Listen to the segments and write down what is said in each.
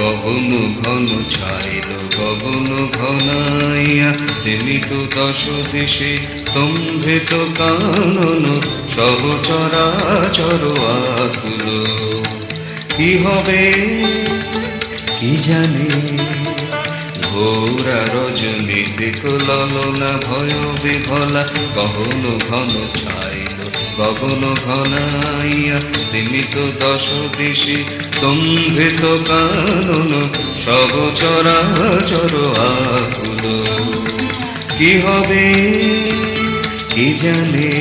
গগন ঘন ছাইল গগন ঘনাইয়া তেমিত দশ দেশে স্তম্ভিত কানন সব চরাচর আকুল। কি হবে কি জানে ঘোরা রজনীতে ললনা ভয় বিভলা গগন ঘন ছাইল গগন ঘনাইয়া সীমিত দশ দিশে স্তম্ভিত কানন সব চরাচর আকুল। কি হবে কি জানে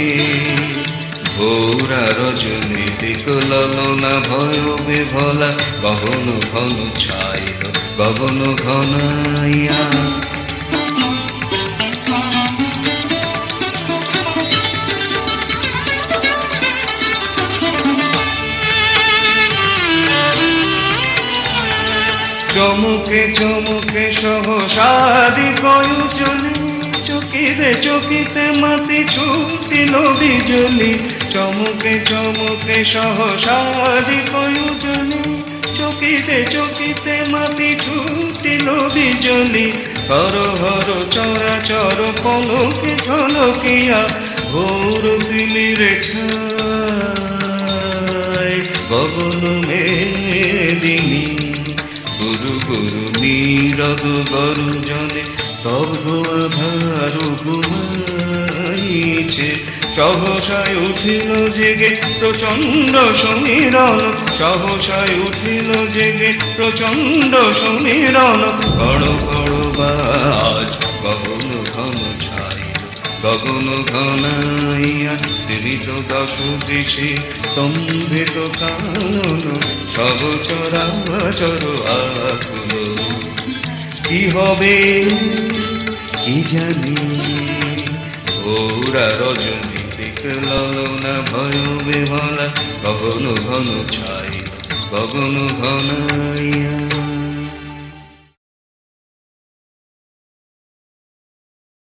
ঘোরা রজনীতে ললনা ভয় বিভলা গগন ঘন ছাইল গগন ঘনাইয়া। চমকে চমকে সহসাদি কয়ুজলি চকিতে চকিতে মাতি ছুটিল বিজলি। চমকে চমকে সহসাদি কয়ুজলি চকিতে চকিতে মাতি ছুটিল বিজলি। হর হর চরাচর পলকে ঝলকিয়া ঘোর দিলিরে ছায় গগন মেদিনী। গুরু গুরু নীরদ গর্জনে শব্দ আধার ঘুমাইছে। সহসায় উঠিল জেগে প্রচণ্ড সমীরণ সহসায় উঠিল জেগে প্রচণ্ড সমীরণ। বড় বড় বাজ গগন ঘন ছাইল গগন ঘনাইয়া সীমিত দশ দিশে স্তম্ভিত কানন সব চরাচর আকুল। কি হবে কি জানি ঘোরা রজনীতে ললনা ভয় বিভলা গগন ঘন ছাইল গগন ঘনাইয়া।